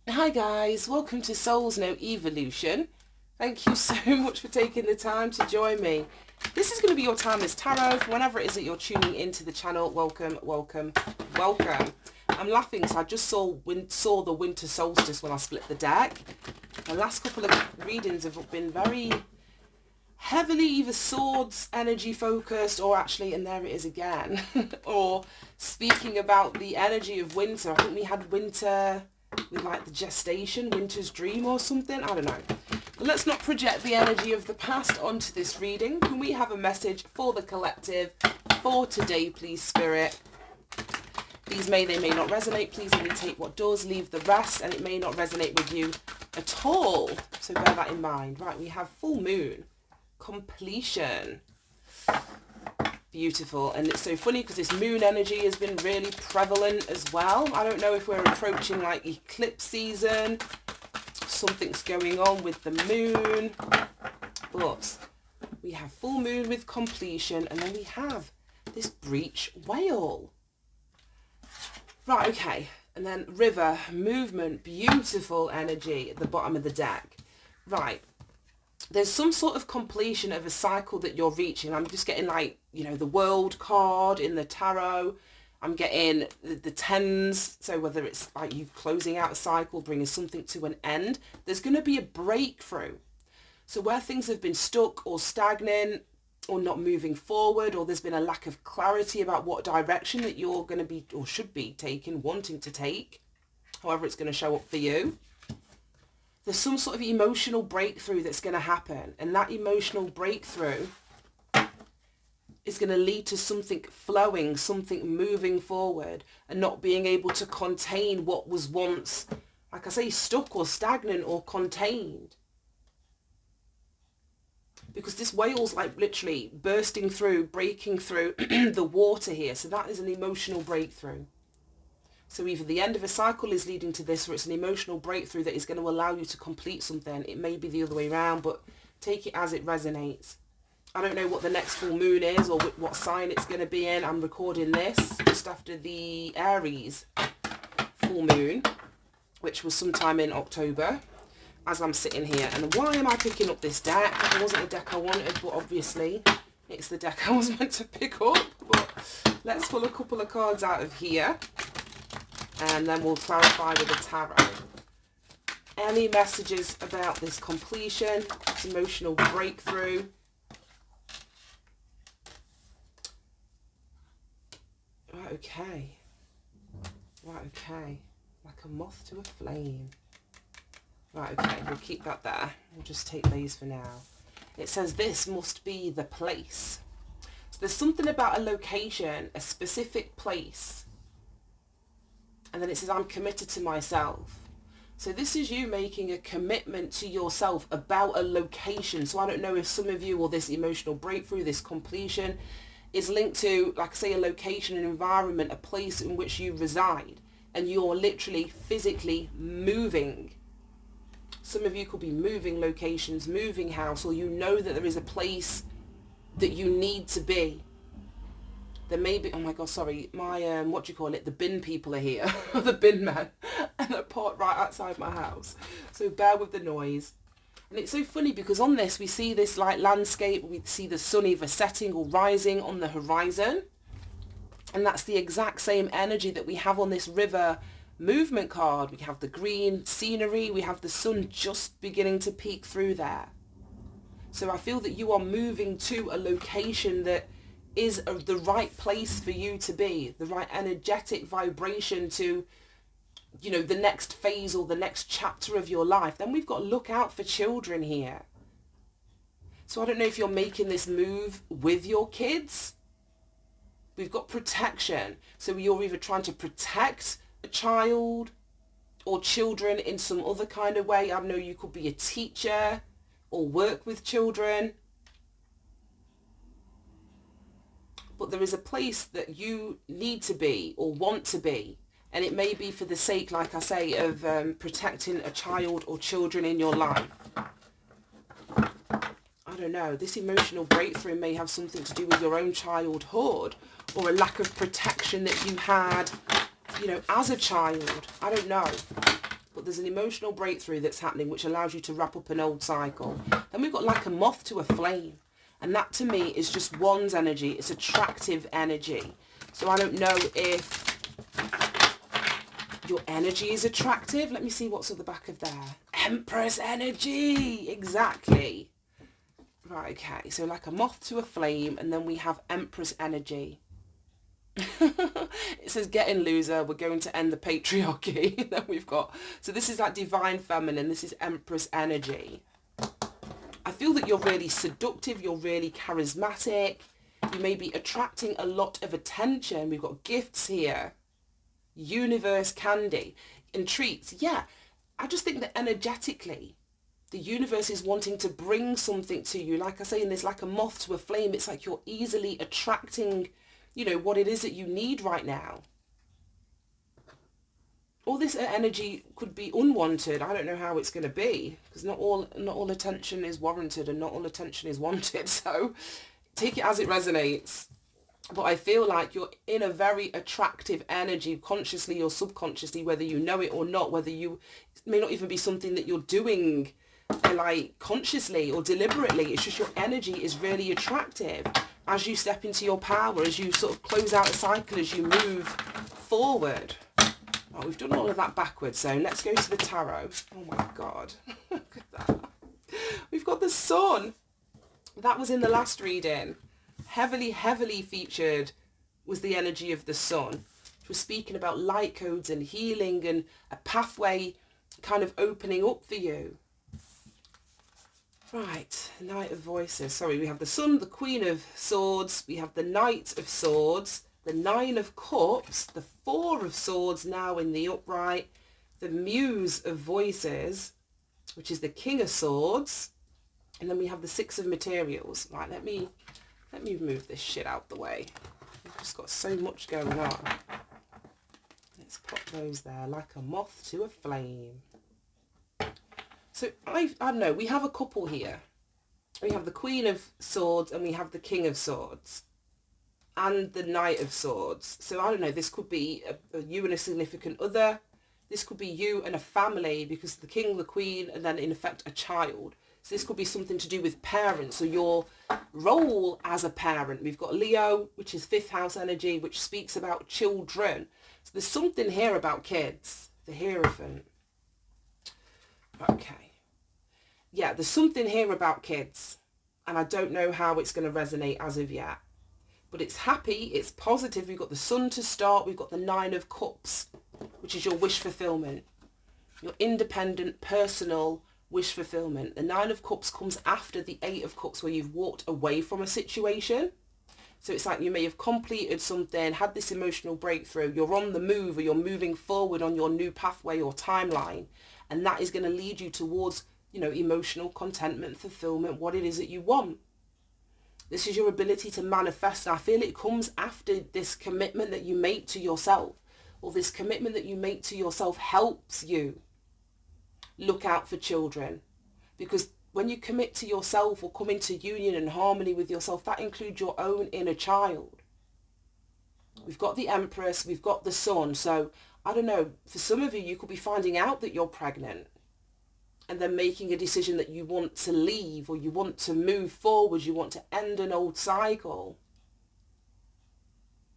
Hi guys, welcome to Souls No Evolution. Thank you so much for taking the time to join me. This is going to be your timeless tarot. Whenever it is that you're tuning into the channel, welcome, welcome, welcome. I'm laughing because I just saw the winter solstice when I split the deck. The last couple of readings have been very heavily either swords energy focused or actually, and there it is again, or speaking about the energy of winter. I think we had winter with like the gestation, winter's dream or something, I don't know. But let's not project the energy of the past onto this reading. Can we have a message for the collective for today, please, Spirit? These they may not resonate. Please only take what does, leave the rest, and it may not resonate with you at all. So bear that in mind. Right, we have full moon, completion. Beautiful. And it's so funny because this moon energy has been really prevalent as well. I don't know if we're approaching like eclipse season, something's going on with the moon, but we have full moon with completion, and then we have this breach whale. Right, okay, and then river, movement, beautiful energy at the bottom of the deck. Right, there's some sort of completion of a cycle that you're reaching. I'm just getting like, you know, the world card in the tarot. I'm getting the tens. So whether it's like you closing out a cycle, bringing something to an end, there's going to be a breakthrough. So where things have been stuck or stagnant or not moving forward, or there's been a lack of clarity about what direction that you're going to be or should be taking, wanting to take, however it's going to show up for you. There's some sort of emotional breakthrough that's going to happen, and that emotional breakthrough is going to lead to something flowing, something moving forward, and not being able to contain what was once, like I say, stuck or stagnant or contained. Because this whale's like literally bursting through, breaking through the water here. So that is an emotional breakthrough. So either the end of a cycle is leading to this, or it's an emotional breakthrough that is going to allow you to complete something. It may be the other way around, but take it as it resonates. I don't know what the next full moon is or what sign it's going to be in. I'm recording this just after the Aries full moon, which was sometime in October, as I'm sitting here. And why am I picking up this deck? It wasn't the deck I wanted, but obviously it's the deck I was meant to pick up. But let's pull a couple of cards out of here, and then we'll clarify with the tarot. Any messages about this completion, this emotional breakthrough? Right, okay. Right, okay. Like a moth to a flame. Right, okay, we'll keep that there. We'll just take these for now. It says this must be the place. So there's something about a location, a specific place. And then it says, I'm committed to myself. So this is you making a commitment to yourself about a location. So I don't know if some of you, or this emotional breakthrough, this completion, is linked to, like I say, a location, an environment, a place in which you reside. And you're literally physically moving. Some of you could be moving locations, moving house, or you know that there is a place that you need to be. There may be, oh my god, sorry, my, what do you call it, the bin people are here, the bin men, and they're parked right outside my house. So bear with the noise. And it's so funny because on this, we see this like landscape, we see the sun either setting or rising on the horizon. And that's the exact same energy that we have on this river movement card. We have the green scenery, we have the sun just beginning to peek through there. So I feel that you are moving to a location that is the right place for you to be, the right energetic vibration to, you know, the next phase or the next chapter of your life. Then we've got to look out for children here. So I don't know if you're making this move with your kids. We've got protection. So you're either trying to protect a child or children in some other kind of way. I know you could be a teacher or work with children. But there is a place that you need to be or want to be. And it may be for the sake, like I say, of protecting a child or children in your life. I don't know. This emotional breakthrough may have something to do with your own childhood or a lack of protection that you had, you know, as a child. I don't know. But there's an emotional breakthrough that's happening which allows you to wrap up an old cycle. Then we've got like a moth to a flame. And that to me is just one's energy. It's attractive energy. So I don't know if your energy is attractive. Let me see what's at the back of there. Empress energy. Exactly. Right, okay. So like a moth to a flame, and then we have Empress energy. It says, get in, loser. We're going to end the patriarchy. Then we've got, so this is like divine feminine. This is Empress energy. I feel that you're really seductive. You're really charismatic. You may be attracting a lot of attention. We've got gifts here. Universe candy and treats. Yeah, I just think that energetically, the universe is wanting to bring something to you. Like I say, in this, like a moth to a flame, it's like you're easily attracting, you know, what it is that you need right now. All this energy could be unwanted. I don't know how it's going to be, because not all attention is warranted and not all attention is wanted. So take it as it resonates. But I feel like you're in a very attractive energy, consciously or subconsciously, whether you know it or not, whether you, it may not even be something that you're doing like consciously or deliberately. It's just your energy is really attractive as you step into your power, as you sort of close out a cycle, as you move forward. Oh, we've done all of that backwards, so let's go to the tarot. Oh my God, look at that. We've got the sun. That was in the last reading. Heavily featured was the energy of the sun, which was speaking about light codes and healing and a pathway kind of opening up for you. Right, Knight of Voices. Sorry, we have the Sun, the Queen of Swords, we have the Knight of Swords, the Nine of Cups, the Four of Swords now in the upright, the Muse of Voices, which is the King of Swords, and then we have the Six of Materials. Right, let me move this shit out the way. We've just got so much going on. Let's pop those there like a moth to a flame. So I don't know, we have a couple here. We have the Queen of Swords and we have the King of Swords and the Knight of Swords. So I don't know, this could be you and a significant other. This could be you and a family, because the King, the Queen, and then in effect a child. So this could be something to do with parents, or your role as a parent. We've got Leo, which is 5th house energy, which speaks about children. So there's something here about kids, the Hierophant. Okay. Yeah, there's something here about kids, and I don't know how it's going to resonate as of yet. But it's happy, it's positive. We've got the Sun to start. We've got the Nine of Cups, which is your wish fulfillment. Your independent, personal wish fulfillment. The Nine of Cups comes after the Eight of Cups, where you've walked away from a situation. So it's like you may have completed something, had this emotional breakthrough. You're on the move, or you're moving forward on your new pathway or timeline. And that is going to lead you towards, you know, emotional contentment, fulfillment, what it is that you want. This is your ability to manifest. And I feel it comes after this commitment that you make to yourself, or this commitment that you make to yourself helps you look out for children. Because when you commit to yourself or come into union and harmony with yourself, that includes your own inner child. We've got the Empress, we've got the Sun. So I don't know, for some of you, you could be finding out that you're pregnant and then making a decision that you want to leave, or you want to move forward, you want to end an old cycle.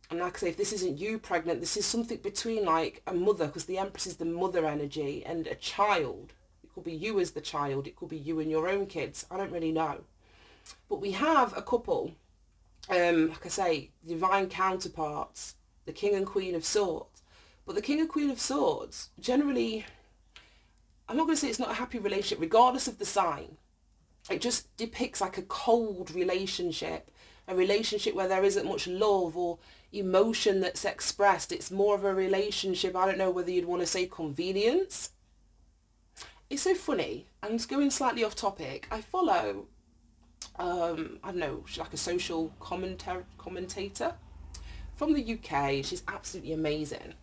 And like I say, if this isn't you pregnant, this is something between like a mother, because the Empress is the mother energy, and a child. It could be you as the child, it could be you and your own kids. I don't really know. But we have a couple, like I say, divine counterparts, the King and Queen of Swords. But the King and Queen of Swords, generally, I'm not going to say it's not a happy relationship, regardless of the sign. It just depicts like a cold relationship, a relationship where there isn't much love or emotion that's expressed. It's more of a relationship, I don't know whether you'd want to say convenience. It's so funny. I'm just going slightly off topic. I follow, I don't know, like a social commentator from the UK. She's absolutely amazing.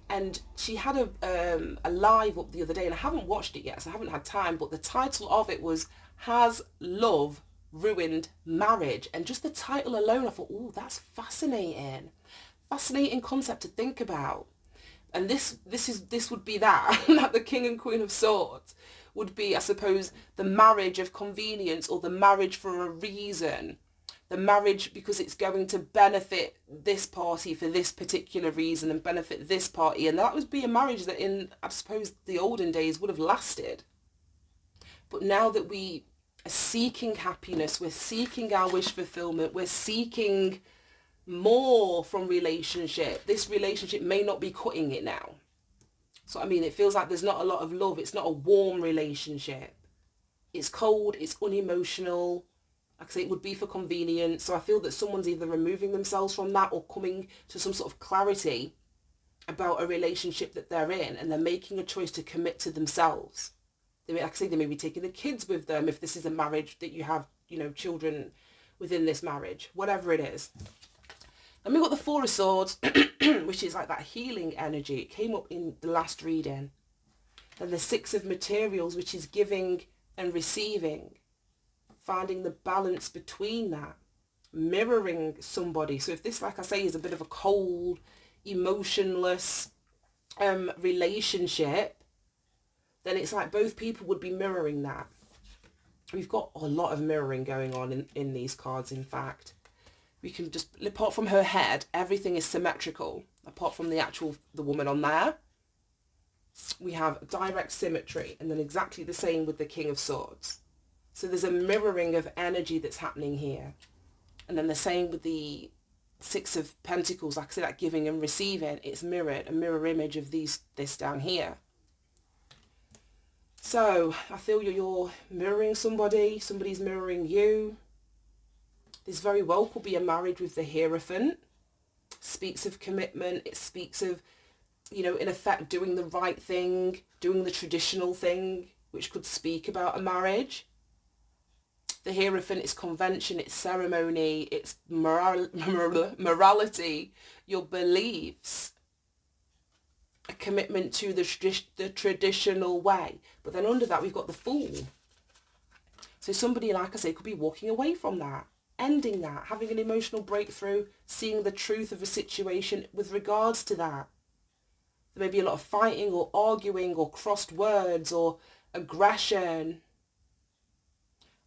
And she had a live up the other day, and I haven't watched it yet, so I haven't had time, but the title of it was, Has Love Ruined Marriage? And just the title alone, I thought, oh, that's fascinating. Fascinating concept to think about. And this would be that, that the King and Queen of Swords would be, I suppose, the marriage of convenience, or the marriage for a reason. The marriage because it's going to benefit this party for this particular reason and benefit this party. And that would be a marriage that in, I suppose, the olden days would have lasted. But now that we are seeking happiness, we're seeking our wish fulfillment, we're seeking more from relationship, this relationship may not be cutting it now. So I mean, it feels like there's not a lot of love. It's not a warm relationship. It's cold, it's unemotional. Like I say, it would be for convenience. So I feel that someone's either removing themselves from that or coming to some sort of clarity about a relationship that they're in, and they're making a choice to commit to themselves. They may, like I say, they may be taking the kids with them if this is a marriage that you have, you know, children within this marriage, whatever it is. Then we've got the Four of Swords, which is like that healing energy. It came up in the last reading. Then the Six of Materials, which is giving and receiving. Finding the balance between that. Mirroring somebody. So if this, like I say, is a bit of a cold, emotionless relationship, then it's like both people would be mirroring that. We've got a lot of mirroring going on in these cards, in fact. We can just, apart from her head, everything is symmetrical. Apart from the woman on there. We have direct symmetry, and then exactly the same with the King of Swords. So there's a mirroring of energy that's happening here. And then the same with the Six of Pentacles, like I said, that giving and receiving, it's mirrored, a mirror image of this down here. So I feel you're mirroring somebody, somebody's mirroring you. This very well could be a marriage with the Hierophant. Speaks of commitment. It speaks of, you know, in effect, doing the right thing, doing the traditional thing, which could speak about a marriage. The Hierophant is convention, it's ceremony, it's morality, your beliefs, a commitment to the traditional way. But then under that, we've got the Fool. So somebody, like I say, could be walking away from that, ending that, having an emotional breakthrough, seeing the truth of a situation with regards to that. There may be a lot of fighting or arguing or crossed words or aggression.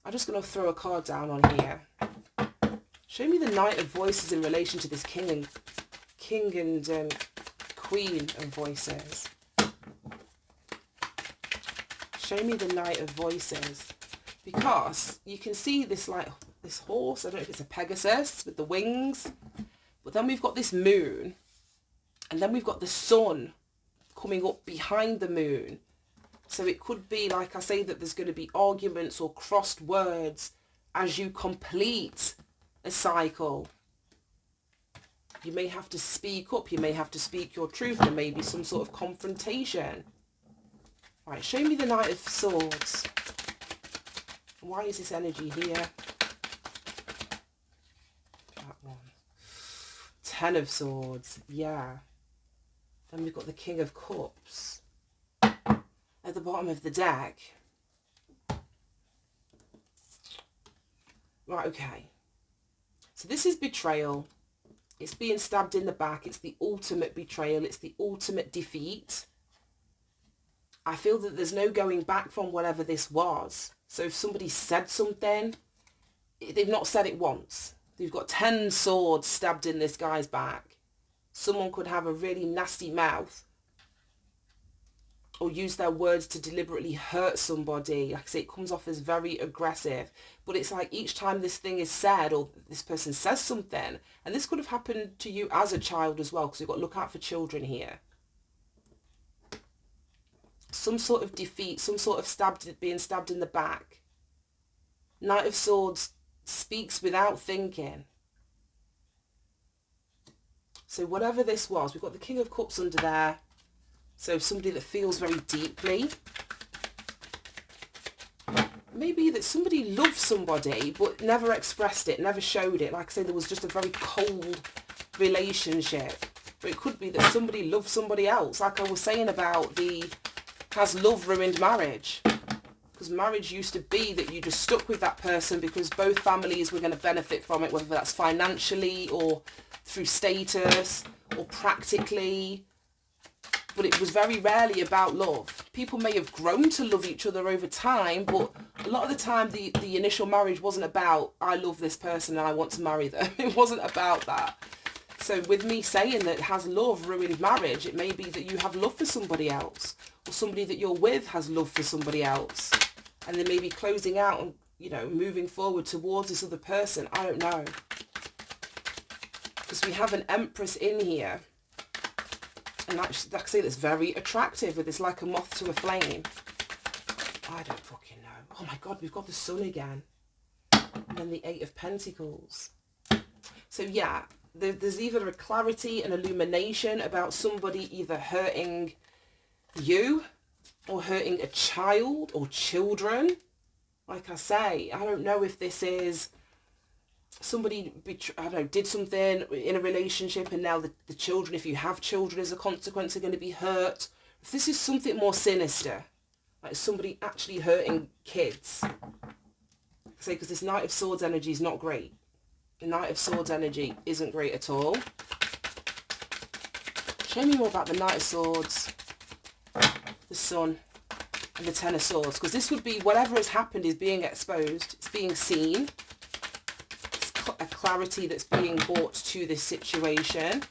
I'm just going to throw a card down on here. Show me the Knight of Voices in relation to this King and Queen of Voices. Show me the Knight of Voices. Because you can see this, like, this horse. I don't know if it's a Pegasus with the wings. But then we've got this moon. And then we've got the sun coming up behind the moon. So it could be, like I say, that there's going to be arguments or crossed words as you complete a cycle. You may have to speak up. You may have to speak your truth. There may be some sort of confrontation. Right, show me the Knight of Swords. Why is this energy here? That one. Ten of Swords. Yeah. Then we've got the King of Cups at the bottom of the deck. Right, okay. So this is betrayal. It's being stabbed in the back. It's the ultimate betrayal. It's the ultimate defeat. I feel that there's no going back from whatever this was. So if somebody said something, they've not said it once. They've got 10 swords stabbed in this guy's back. Someone could have a really nasty mouth or use their words to deliberately hurt somebody. Like I say, it comes off as very aggressive. But it's like each time this thing is said or this person says something, and this could have happened to you as a child as well, because you've got to look out for children here. Some sort of defeat, some sort of being stabbed in the back. Knight of Swords speaks without thinking. So whatever this was, we've got the King of Cups under there. So somebody that feels very deeply. Maybe that somebody loved somebody but never expressed it, never showed it. Like I say, there was just a very cold relationship. But it could be that somebody loved somebody else. Like I was saying about has love ruined marriage? Because marriage used to be that you just stuck with that person because both families were going to benefit from it, whether that's financially or through status or practically. but it was very rarely about love. People may have grown to love each other over time, but a lot of the time the initial marriage wasn't about, I love this person and I want to marry them. It wasn't about that. So with me saying that has love ruined marriage, it may be that you have love for somebody else, or somebody that you're with has love for somebody else, and they may be closing out and, you know, moving forward towards this other person. I don't know. Because we have an Empress in here. And actually, like I say, that's very attractive with this like a moth to a flame. I don't fucking know. Oh my God, we've got the Sun again. And then the Eight of Pentacles. So yeah, there's either a clarity and illumination about somebody either hurting you or hurting a child or children. Like I say, I don't know if this is somebody, I don't know, did something in a relationship and now the children, if you have children as a consequence, are going to be hurt. If this is something more sinister, like somebody actually hurting kids. I say, because this Knight of Swords energy is not great. The Knight of Swords energy isn't great at all. Show me more about the Knight of Swords, the Sun, and the Ten of Swords. Because this would be, whatever has happened is being exposed. It's being seen. It's a clarity that's being brought to this situation.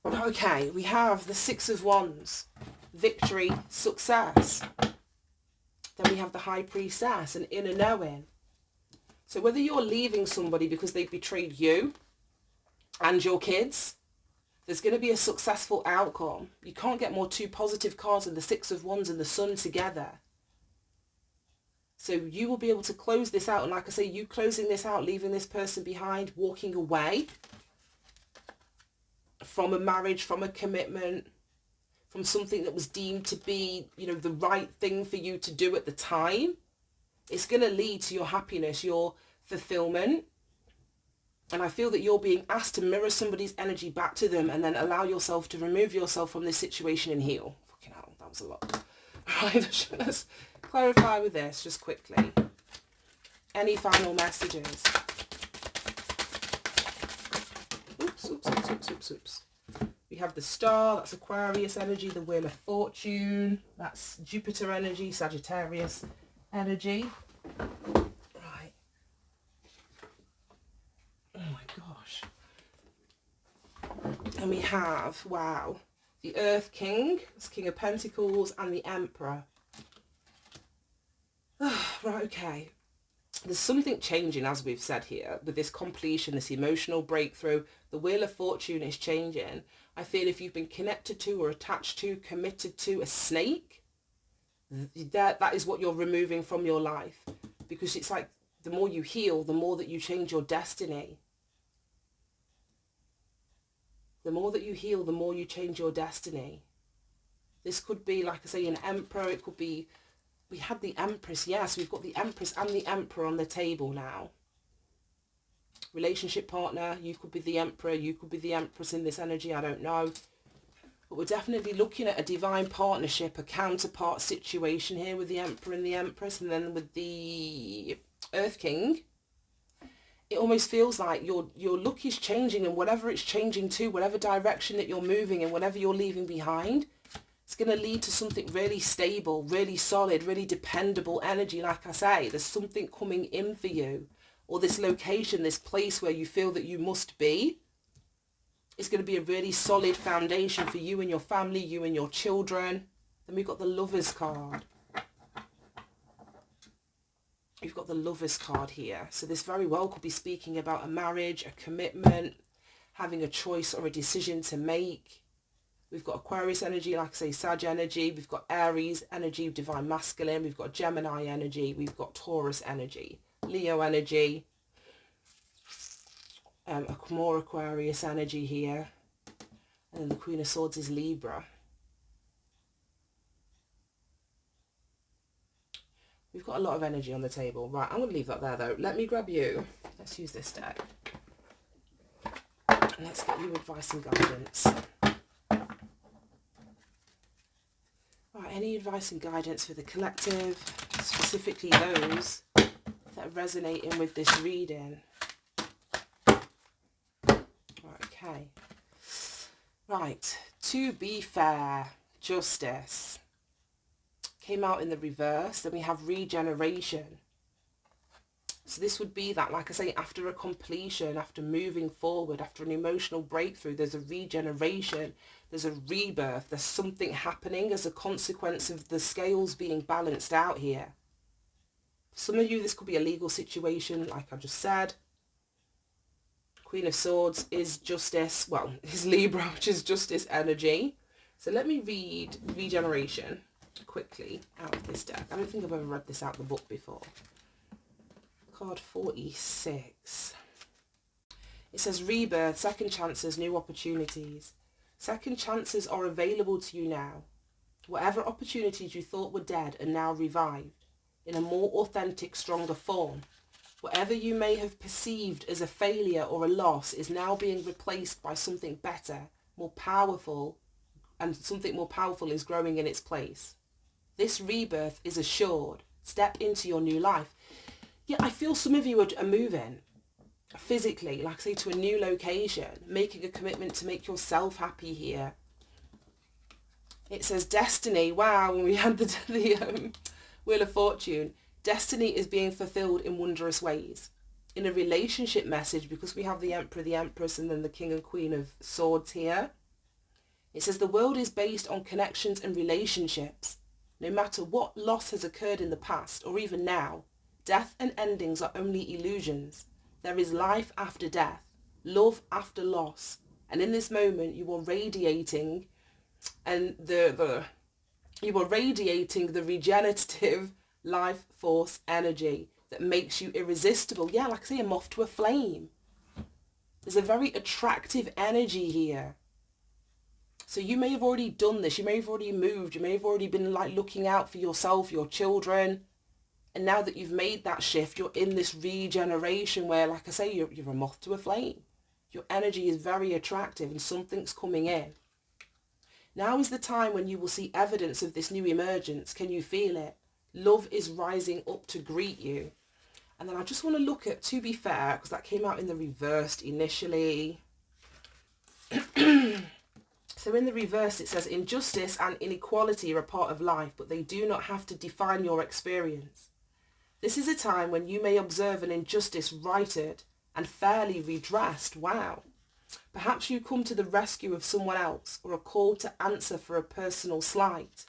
Okay, we have the Six of Wands. Victory, success. Then we have the High Priestess, an inner knowing. So whether you're leaving somebody because they betrayed you and your kids, there's going to be a successful outcome. You can't get more two positive cards than the Six of Wands and the Sun together. So you will be able to close this out. And like I say, you closing this out, leaving this person behind, walking away from a marriage, from a commitment, from something that was deemed to be, you know, the right thing for you to do at the time. It's going to lead to your happiness, your fulfillment. And I feel that you're being asked to mirror somebody's energy back to them and then allow yourself to remove yourself from this situation and heal. Fucking hell, that was a lot. Right, let's clarify with this just quickly. Any final messages? Oops. We have the Star, that's Aquarius energy, the Wheel of Fortune, that's Jupiter energy, Sagittarius energy. Right. Oh my gosh. And we have, wow, the Earth King, that's King of Pentacles, and the Emperor. Right, okay. There's something changing, as we've said here, with this completion, this emotional breakthrough. The Wheel of Fortune is changing. I feel if you've been connected to or attached to, committed to a snake, that is what you're removing from your life. Because it's like the more you heal, the more that you change your destiny. The more that you heal, the more you change your destiny. This could be, like I say, an Emperor. It could be, we had the Empress. Yes, we've got the Empress and the Emperor on the table now. Relationship partner, you could be the Emperor, you could be the Empress in this energy, I don't know. But we're definitely looking at a divine partnership, a counterpart situation here with the Emperor and the Empress. And then with the Earth King, it almost feels like your look is changing, and whatever it's changing to, whatever direction that you're moving and whatever you're leaving behind, it's going to lead to something really stable, really solid, really dependable energy. Like I say, there's something coming in for you, or this location, this place where you feel that you must be. It's going to be a really solid foundation for you and your family, you and your children. Then we've got the Lovers card. You've got the Lovers card here. So this very well could be speaking about a marriage, a commitment, having a choice or a decision to make. We've got Aquarius energy, like I say, Sag energy. We've got Aries energy, divine masculine. We've got Gemini energy. We've got Taurus energy, Leo energy. More Aquarius energy here. And then the Queen of Swords is Libra. We've got a lot of energy on the table. Right, I'm going to leave that there though. Let me grab you. Let's use this deck. And let's get you advice and guidance. Right, any advice and guidance for the collective, specifically those that are resonating with this reading? Okay. Right. To be fair, justice. Came out in the reverse. Then we have regeneration. So this would be that, like I say, after a completion, after moving forward, after an emotional breakthrough, there's a regeneration, there's a rebirth, there's something happening as a consequence of the scales being balanced out here. For some of you, this could be a legal situation, like I just said. Queen of Swords is justice, well, is Libra, which is justice energy. So let me read regeneration quickly out of this deck. I don't think I've ever read this out of the book before. Card 46. It says rebirth, second chances, new opportunities. Second chances are available to you now. Whatever opportunities you thought were dead are now revived in a more authentic, stronger form. Whatever you may have perceived as a failure or a loss is now being replaced by something better, more powerful, and something more powerful is growing in its place. This rebirth is assured. Step into your new life. Yeah, I feel some of you are moving physically, like say to a new location, making a commitment to make yourself happy here. It says destiny. Wow, when we had the Wheel of Fortune, destiny is being fulfilled in wondrous ways. In a relationship message, because we have the Emperor, the Empress, and then the King and Queen of Swords here, it says the world is based on connections and relationships. No matter what loss has occurred in the past or even now, death and endings are only illusions. There is life after death, love after loss. And in this moment, you are radiating you are radiating the regenerative life force energy that makes you irresistible. Yeah, like I say, a moth to a flame. There's a very attractive energy here. So you may have already done this. You may have already moved. You may have already been like looking out for yourself, your children. And now that you've made that shift, you're in this regeneration where, like I say, you're a moth to a flame. Your energy is very attractive and something's coming in. Now is the time when you will see evidence of this new emergence. Can you feel it? Love is rising up to greet you. And then I just want to look at, to be fair, because that came out in the reversed initially. So in the reverse, it says injustice and inequality are a part of life, but they do not have to define your experience. This is a time when you may observe an injustice righted and fairly redressed. Wow. Perhaps you come to the rescue of someone else or a call to answer for a personal slight.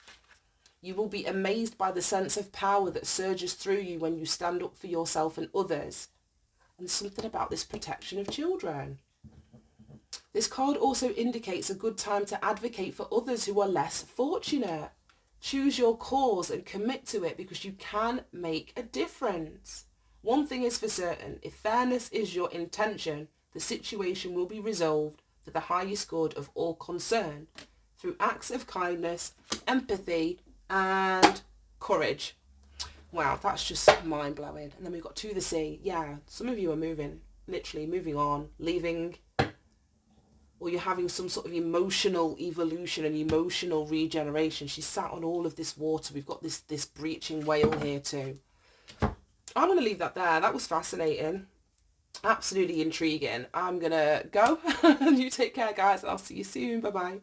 You will be amazed by the sense of power that surges through you when you stand up for yourself and others. And something about this protection of children. This card also indicates a good time to advocate for others who are less fortunate. Choose your cause and commit to it because you can make a difference. One thing is for certain, if fairness is your intention, the situation will be resolved for the highest good of all concerned through acts of kindness, empathy, and courage. Wow, that's just mind-blowing. And then we've got to the sea. Yeah, some of you are moving, literally moving on, leaving, or you're having some sort of emotional evolution and emotional regeneration. She's sat on all of this water. We've got this breaching whale here too. I'm going to leave that there. That was fascinating. Absolutely intriguing. I'm going to go. You take care, guys. I'll see you soon. Bye-bye.